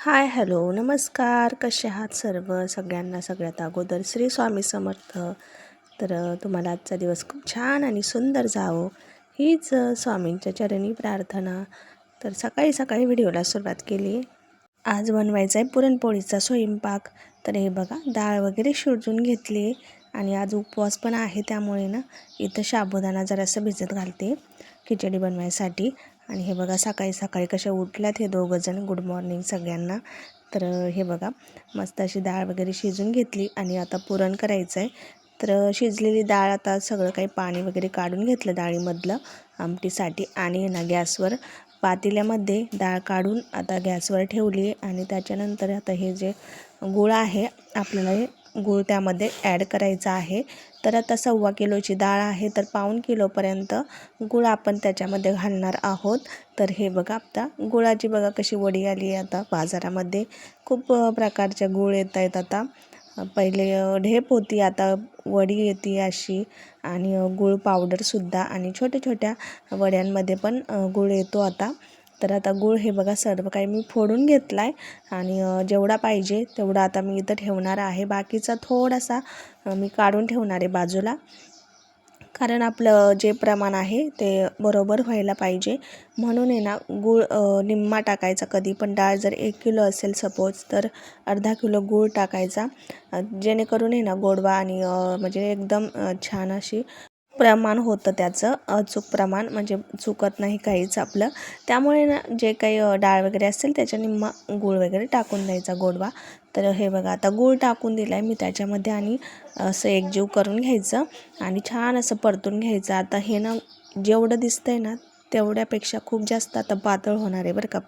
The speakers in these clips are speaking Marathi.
हाय हॅलो नमस्कार. कसे आहात सगळ्यांना सगळ्यात अगोदर श्री स्वामी समर्थ. तुम्हाला आजचा दिवस खूप छान आणि सुंदर जावो हीच स्वामींच्या चरणी प्रार्थना. सकाळी सकाळी व्हिडिओला सुरुवात केली. आज बनवायचा आहे पुरणपोळीचा स्वयंपाक. हे बघा डाळ वगैरे शिजवून घेतली आणि आज उपवास पण आहे, त्यामुळे ना इथं साबुदाणा जरासं भिजत घालते खिचडी बनवायसाठी. आणि हे बघा सकाळी सकाळी कशा उठल्यात हे दोघंजण. गुड मॉर्निंग सगळ्यांना. हे बघा मस्त अशी डाळ वगैरे शिजून घेतली आणि आता पुरण करायचं आहे. शिजलेली डाळ आता सगळं काही पाणी वगैरे काढून घेतलं डाळीमधलं आमटीसाठी. आणि ना गॅसवर पातेल्यामध्ये डाळ काढून आता गॅसवर ठेवली. आणि त्याच्यानंतर आता हे जे गूळ आहे आपल्याला हे गूळ त्यामध्ये ॲड करायचा आहे. आता 1.25 किलोची डाळ आहे, पाऊण किलोपर्यंत गूळ आपण त्याच्यामध्ये घालणार आहोत. हे बघा आता गुळाची बघा कशी वडी आली आहे. आता बाजारामध्ये खूप प्रकारच्या गूळ येत आहेत. आता पहिले ढेप होती, आता वडी येते अशी. आणि गूळ पावडरसुद्धा आणि छोट्या छोट्या वड्यांमध्ये पण गूळ येतो आता. आता गूळ हे बघा सर्व काही मी फोडून घेतला आहे. आणि जेवढा पाहिजे तेवढा आता मी इथं ठेवणार आहे. बाकीचा थोडासा मी काढून ठेवणार आहे बाजूला, कारण आपलं जे प्रमाण आहे ते बरोबर व्हायला पाहिजे. म्हणून आहे ना गूळ निम्मा टाकायचा. कधी पण डाळ जर 1 किलो असेल सपोज, तर अर्धा किलो गूळ टाकायचा, जेणेकरून आहे ना गोडवा आणि म्हणजे एकदम छान अशी प्रमाण होतं त्याचं. अचूक प्रमाण म्हणजे चुकत नाही काहीच आपलं. त्यामुळे ना जे काही डाळ वगैरे असेल त्याच्या निम्मा गूळ वगैरे टाकून द्यायचा गोडवा. हे बघा आता गूळ टाकून दिला आहे मी त्याच्यामध्ये. आणि असं एकजीव करून घ्यायचं आणि छान असं परतून घ्यायचं. आता हे ना जेवढं दिसतंय ना तेवढ्यापेक्षा खूप जास्त आता पातळ होणार आहे बरं का.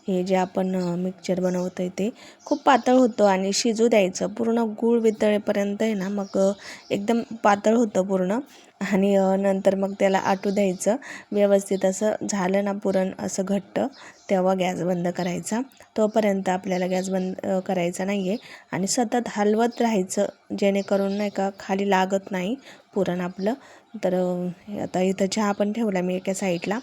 हे जे आपण मिक्सचर बनवतो आहे ते खूप पातळ होतं. आणि शिजू द्यायचं पूर्ण गूळ वितळेपर्यंत आहे ना, मग एकदम पातळ होतं पूर्ण. आणि नंतर मग त्याला आटू द्यायचं व्यवस्थित. असं झालं ना पुरण असं घट्ट, तेव्हा गॅस बंद करायचा. तोपर्यंत आपल्याला गॅस बंद करायचा नाही आहे. आणि सतत हलवत राहायचं, जेणेकरून नाही का खाली लागत नाही पुरण आपलं. आता इथं चहा पण ठेवला मी एका साईडला.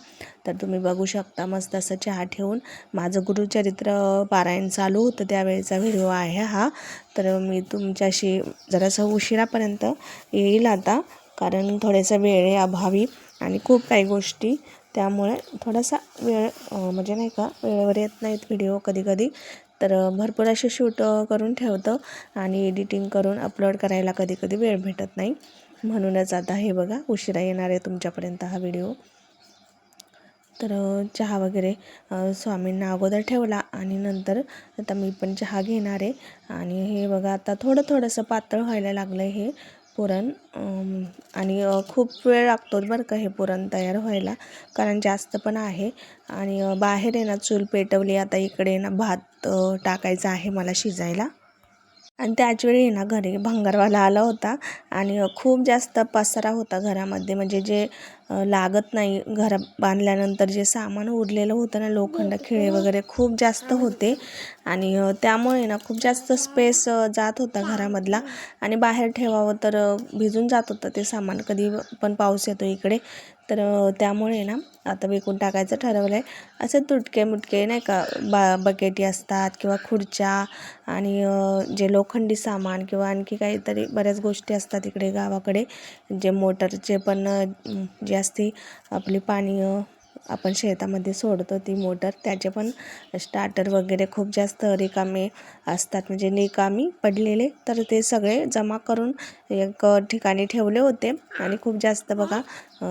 तुम्ही बघू शकता मस्त असं चहा ठेवून माझं गुरुचरित्र पारायण चालू होतं त्यावेळेचा व्हिडिओ आहे हा. मी तुमच्याशी जरासं उशिरापर्यंत येईल आता, कारण थोड्यासा वेळेअभावी आणि खूप काही गोष्टी, त्यामुळे थोडासा वेळ म्हणजे नाही का वेळेवर येत नाहीत व्हिडिओ कधी कधी. भरपूर असे शूट करून ठेवतं आणि एडिटिंग करून अपलोड करायला कधी कधी वेळ भेटत नाही. म्हणूनच आता हे बघा उशिरा येणार आहे तुमच्यापर्यंत हा व्हिडिओ. चहा वगैरे स्वामींना अगोदर ठेवला आणि नंतर आता मी पण चहा घेणार आहे. आणि हे बघा आता थोडंसं पातळ व्हायला लागलं आहे हे पुरण. आणि खूप वेळ लागतो बरं का हे पुरण तयार व्हायला, कारण जास्त पण आहे. आणि बाहेर आहे ना चूल पेटवली. आता इकडे ना भात टाकायचा आहे मला शिजायला. आणि त्याचवेळी ना घरी भंगारवाला आला होता आणि खूप जास्त पसारा होता घरामध्ये. म्हणजे जे लागत नाही, घर बांधल्यानंतर जे सामान उरलेलं होतं ना, लोखंड खिळे वगैरे खूप जास्त होते. आणि त्यामुळे ना खूप जास्त स्पेस जात होता घरामधला. आणि बाहेर ठेवावं तर भिजून जात होतं ते सामान, कधी पण पाऊस येतो इकडे. त्यामुळे ना आता विकून टाकायचं ठरवलं आहे. असे तुटके मुटके नाही का बकेटी असतात किंवा खुर्च्या आणि जे लोखंडी सामान किंवा आणखी काहीतरी बऱ्याच गोष्टी असतात इकडे गावाकडे. जे मोटरचे पण जे असते आपली पाणी आपण शेतामध्ये सोडतो ती मोटर, त्याचे पण स्टार्टर वगैरे खूप जास्त रिकामे असतात, म्हणजे निकामी पडलेले. ते सगळे जमा करून एक ठिकाणी ठेवले होते. आणि खूप जास्त बघा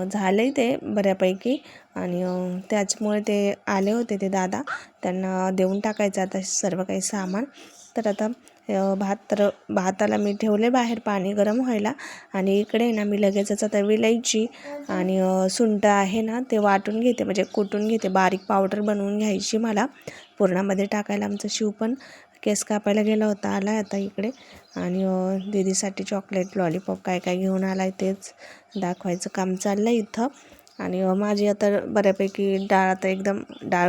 झाले ते बऱ्यापैकी. आणि त्याचमुळे ते आले होते ते दादा, त्यांना देऊन टाकायचं आता सर्व काही सामान. आता भाताला मी ठेवले बाहेर पाणी गरम व्हायला. आणि इकडे ना मी लगेचच आता विलायची आणि सुंठ आहे ना ते वाटून घेते, म्हणजे कुटून घेते. बारीक पावडर बनवून घ्यायची मला पुरणामध्ये टाकायला. आमचा शिव पण केस कापायला गेला होता, आला आता इकडे. आणि दीदीसाठी चॉकलेट लॉलीपॉप काय काय घेऊन आला आहे तेच दाखवायचं काम चाललं आहे इथं. आणि माझी आता बऱ्यापैकी डाळ आता एकदम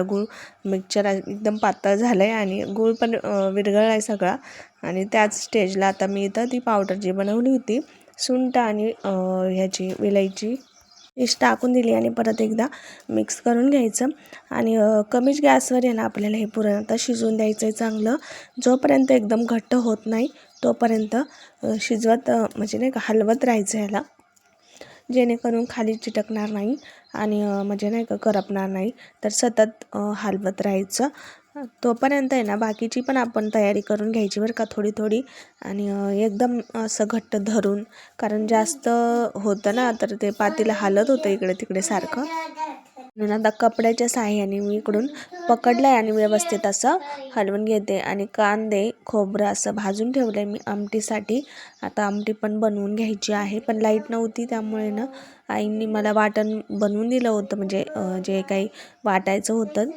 गूळ मिक्सचर एकदम पातळ झालं आहे आणि गूळ पण विरघळला आहे सगळा. आणि त्याच स्टेजला आता मी इथं ती पावडर जी बनवली होती सुंठ आणि ह्याची विलायची पेस्ट टाकून दिली आणि परत एकदा मिक्स करून घ्यायचं आणि कमीच गॅसवर आहे ना आपल्याला हे पुरण आता शिजवून द्यायचं आहे चांगलं. जोपर्यंत एकदम घट्ट होत नाही तोपर्यंत शिजवत म्हणजे नाही का हलवत राहायचं ह्याला, जेणेकरून खाली चिटकणार नाही आणि म्हणजे नाही का करपणार नाही. तर सतत हलवत राहायचं. तोपर्यंत आहे ना बाकीची पण आपण तयारी करून घ्यायची बरं का, थोडी थोडी. आणि एकदम असं घट्ट धरून, कारण जास्त होतं ना तर ते पातेलं हालत होतं इकडे तिकडे सारखं. म्हणून आता कपड्याच्या साहाय्याने मी इकडून पकडलं आहे आणि व्यवस्थित असं हलवून घेते. आणि कांदे खोबरं असं भाजून ठेवलं आहे मी आमटीसाठी. आता आमटी पण बनवून घ्यायची आहे, पण लाईट नव्हती त्यामुळे ना आईंनी मला वाटण बनवून दिलं होतं, म्हणजे जे काही वाटायचं होतं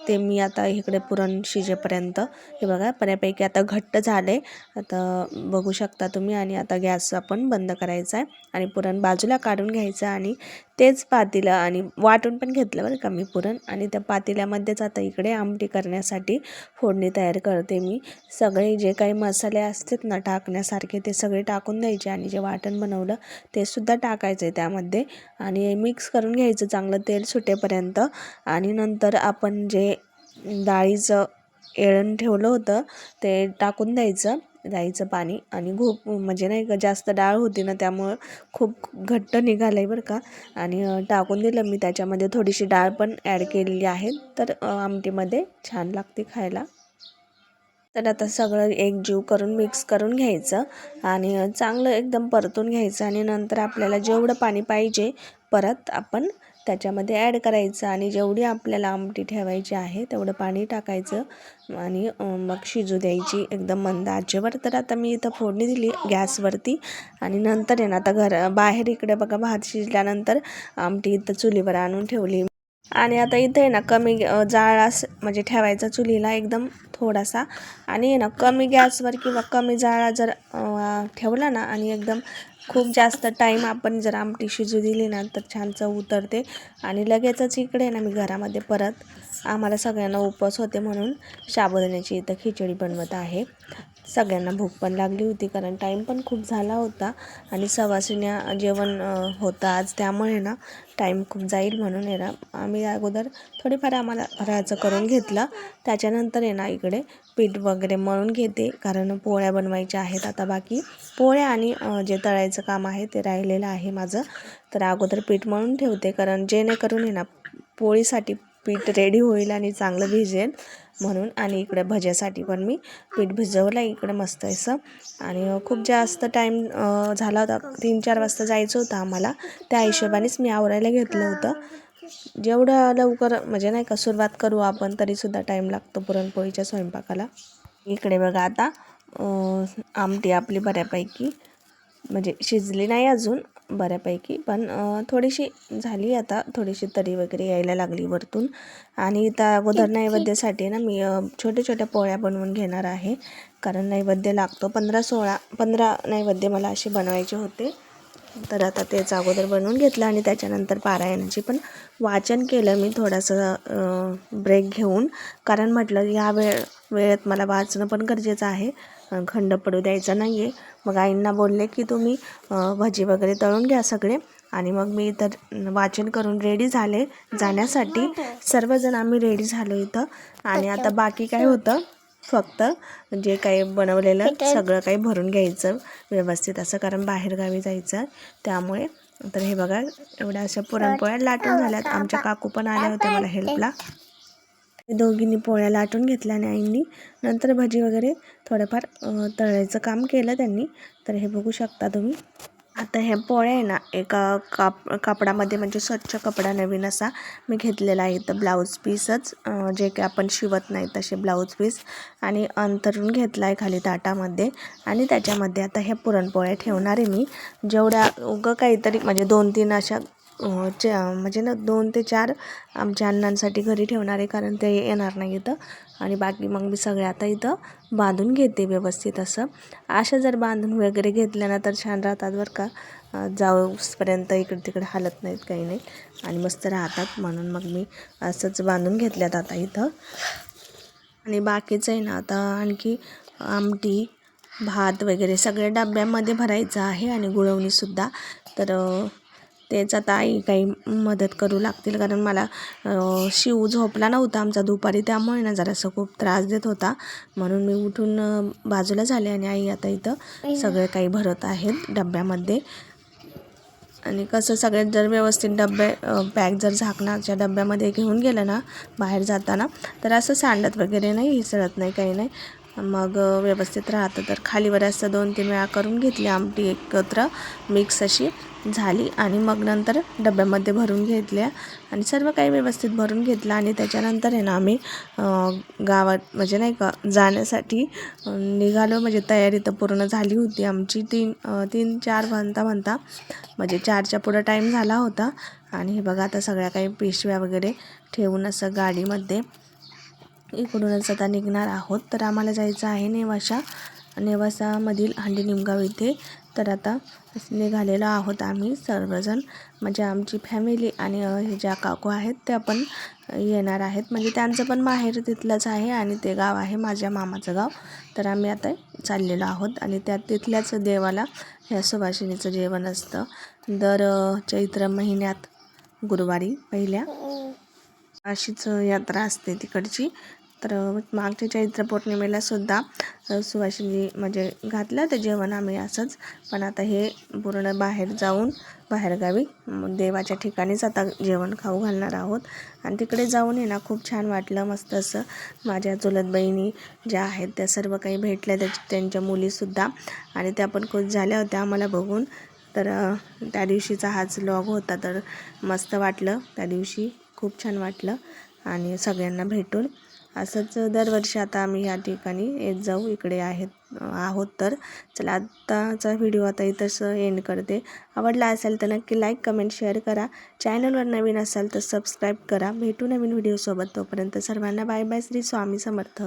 ते. मी आता इकडे पुरण शिजेपर्यंत हे बघा बऱ्यापैकी आता घट्ट झाले, आता बघू शकता तुम्ही. आणि आता गॅस आपण बंद करायचा आहे आणि पुरण बाजूला काढून घ्यायचं आणि तेच पातेलं आणि वाटून पण घेतलं बरं का मी पुरण. आणि त्या पातेल्यामध्येच आता इकडे आमटी करण्यासाठी फोडणी तयार करते मी. सगळे जे काही मसाले असतात ना टाकण्यासारखे ते सगळे टाकून द्यायचे आणि जे वाटण बनवलं ते सुद्धा टाकायचं आहे त्यामध्ये आणि मिक्स करून घ्यायचं चांगलं तेल सुटेपर्यंत. आणि नंतर आपण जे डाळीचं येळण ठेवलं होतं ते टाकून द्यायचं, डाळीचं पाणी. आणि खूप म्हणजे नाही का जास्त डाळ होती ना त्यामुळं खूप घट्ट निघालं आहे बरं का. आणि टाकून दिलं मी त्याच्यामध्ये, थोडीशी डाळ पण ॲड केलेली आहे तर आमटीमध्ये छान लागते खायला. तर आता सगळं एकजीव करून मिक्स करून घ्यायचं आणि चांगलं एकदम परतून घ्यायचं. आणि नंतर आपल्याला जेवढं पाणी पाहिजे परत आपण त्याच्यामध्ये ॲड करायचं आणि जेवढी आपल्याला आमटी ठेवायची आहे तेवढं पाणी टाकायचं आणि मग शिजू द्यायची एकदम मंद आचेवर. तर आता मी इथं फोडणी दिली गॅसवरती आणि नंतर आहे ना आता बाहेर इकडे बघा भात शिजल्यानंतर आमटी इथं चुलीवर आणून ठेवली. आणि आता इथे आहे ना कमी जाळ म्हणजे ठेवायचा चुलीला एकदम थोडासा. आणि आहे ना कमी गॅसवर किंवा कमी जाळा जर ठेवला ना आणि एकदम खूप जास्त टाईम आपण जर आमटी शिजू दिली ना तर छान चव उतरते. आणि लगेचच इकडे ना मी घरामध्ये परत आम्हाला सगळ्यांना उपवास होते म्हणून साबुदाण्याची इथं खिचडी बनवत आहे. सगळ्यांना भूक पण लागली होती कारण टाईम पण खूप झाला होता आणि सवासण्या जेवण होतं आज, त्यामुळे ना टाईम खूप जाईल म्हणून आहे ना आम्ही अगोदर थोडीफार आम्हाला फराळाचं करून घेतलं. त्याच्यानंतर आहे ना इकडे पीठ वगैरे मळून घेते कारण पोळ्या बनवायच्या आहेत आता बाकी. पोळ्या आणि जे तळायचं काम आहे ते राहिलेलं आहे माझं. तर अगोदर पीठ मळून ठेवते कारण जेणेकरून आहे ना पोळीसाठी पीठ रेडी होईल आणि चांगलं भिजेल म्हणून. आणि इकडे भज्यासाठी पण मी पीठ भिजवलं इकडे मस्त असं. आणि खूप जास्त टाईम झाला होता, 3-4 वाजता जायचं होतं आम्हाला, त्या हिशोबानेच मी आवरायला घेतलं होतं. जेवढं लवकर म्हणजे नाही का सुरुवात करू आपण तरीसुद्धा टाईम लागतो पुरणपोळीच्या स्वयंपाकाला. इकडे बघा आता आमटी आपली बऱ्यापैकी म्हणजे शिजली नाही अजून बऱ्यापैकी, पण थोडीशी झाली, आता थोडीशी तरी वगैरे यायला लागली वरतून. आणि त्या अगोदर नैवेद्यासाठी ना मी छोट्या छोट्या पोळ्या बनवून घेणार आहे कारण नैवेद्य लागतो. 15 नैवेद्य मला असे बनवायचे होते. तर आता तेच अगोदर बनवून घेतलं आणि त्याच्यानंतर पारायणाची पण वाचन केलं मी थोडंसं ब्रेक घेऊन, कारण म्हटलं या वेळेत मला वाचणं पण गरजेचं आहे, खंड पडू द्यायचा नाही आहे. मग आईंना बोलले की तुम्ही भजी वगैरे तळून घ्या सगळे आणि मग मी इथं वाचन करून रेडी झाले जाण्यासाठी. सर्वजण आम्ही रेडी झालो इथं. आणि आता बाकी काय होतं, फक्त जे काही बनवलेलं सगळं काही भरून घ्यायचं व्यवस्थित असं, कारण बाहेरगावी जायचं त्यामुळे. तर हे बघा एवढ्या अशा पुरणपोळ्या लाटून झाल्यात. आमच्या काकू पण आल्या होत्या मला हेल्पला. दोघींनी पोळ्या लाटून घेतल्या आणि आईंनी नंतर भजी वगैरे थोडंफार तळायचं काम केलं त्यांनी. तर हे बघू शकता तुम्ही. आता ह्या पोळ्या आहे ना एका कापडामध्ये, म्हणजे स्वच्छ कपडा नवीन असा मी घेतलेला आहे. तर ब्लाऊज पीसच जे काही आपण शिवत नाही तसे ब्लाऊज पीस आणि अंतरून घेतला आहे खाली ताटामध्ये. आणि त्याच्यामध्ये आता ह्या पुरणपोळ्या ठेवणार आहे मी. जेवढ्या काहीतरी म्हणजे 2-3 अशा म्हणजे ना 2 ते 4 आमच्या अण्णांसाठी घरी ठेवणार आहे कारण ते येणार नाही इथं. आणि बाकी मग मी सगळे आता इथं बांधून घेते व्यवस्थित असं. अशा जर बांधून वगैरे घेतल्या ना तर छान राहतात बरं का, जाऊसपर्यंत इकडे तिकडे हालत नाहीत काही नाही आणि मस्त राहतात. म्हणून मग मी असंच बांधून घेतल्यात आता इथं. आणि बाकीचं आहे ना आता आणखी आमटी भात वगैरे सगळ्या डब्यामध्ये भरायचं आहे आणि गुळवणीसुद्धा. तर तेच आता आई काही मदत करू लागतील, कारण मला शिव झोपला नव्हता आमचा दुपारी, त्यामुळे ना जरासं खूप त्रास देत होता. म्हणून मी उठून बाजूला झाले आणि आई आता इथं सगळे काही भरत आहेत डब्यामध्ये. आणि कसं सगळ्यात जर व्यवस्थित डबे पॅक जर झाकणाच्या डब्यामध्ये घेऊन गेलं ना बाहेर जाताना, तर असं सांडत वगैरे नाही, हिसळत नाही, काही नाही, मग व्यवस्थित राहतं. तर खालीवर असं 2-3 वेळा करून घेतली आमटी एकत्र मिक्स अशी झाली आणि मग नंतर डब्यामध्ये भरून घेतल्या आणि सर्व काही व्यवस्थित भरून घेतलं. आणि त्याच्यानंतर आहे ना आम्ही गावात म्हणजे नाही का जाण्यासाठी निघालो. म्हणजे तयारी तर पूर्ण झाली होती आमची 3-4 म्हणता म्हणजे 4च्या पुढं टाईम झाला होता. आणि हे बघा आता सगळ्या काही पिशव्या वगैरे ठेवून असं गाडीमध्ये इकडूनच आता निघणार आहोत. तर आम्हाला जायचं आहे नेवासामधील हांडी निमगाव इथे. तर आता निघालेलो आहोत आम्ही सर्वजण, म्हणजे आमची फॅमिली आणि हे ज्या काकू आहेत त्या पण येणार आहेत. म्हणजे त्यांचं पण माहेर तिथलंच आहे आणि ते गाव आहे माझ्या मामाचं गाव. तर आम्ही आता चाललेलो आहोत आणि तिथल्याच देवाला ह्या सुवासिनीचं जेवण असतं दर चैत्र महिन्यात गुरुवारी पहिल्या. अशीच यात्रा असते तिकडची. तर मागच्या चैत्र पौर्णिमेला सुद्धा सुवासिनी म्हणजे घातलं ते जेवण आम्ही असंच. पण आता हे पूर्ण बाहेर जाऊन बाहेरगावी देवाच्या ठिकाणीच आता जेवण खाऊ घालणार आहोत. आणि तिकडे जाऊन ना खूप छान वाटलं. मस्त असं माझ्या चुलत बहिणी ज्या आहेत त्या सर्व काही भेटल्या, त्यांच्या मुलीसुद्धा, आणि त्या पण खुश झाल्या होत्या आम्हाला बघून. तर त्या दिवशीचा हाच व्लॉग होता. तर मस्त वाटलं त्या दिवशी, खूप छान वाटलं आणि सगळ्यांना भेटून. असंच दरवर्षी आता आम्ही या ठिकाणी येत जाऊ, इकडे आहोत. तर चला आत्ताचा व्हिडिओ आता इथंच एंड करते. आवडला असेल तर नक्की लाईक, कमेंट, शेअर करा. चॅनलवर नवीन असाल तर सबस्क्राईब करा. भेटू नवीन व्हिडिओसोबत. तोपर्यंत सर्वांना बाय बाय. श्री स्वामी समर्थ.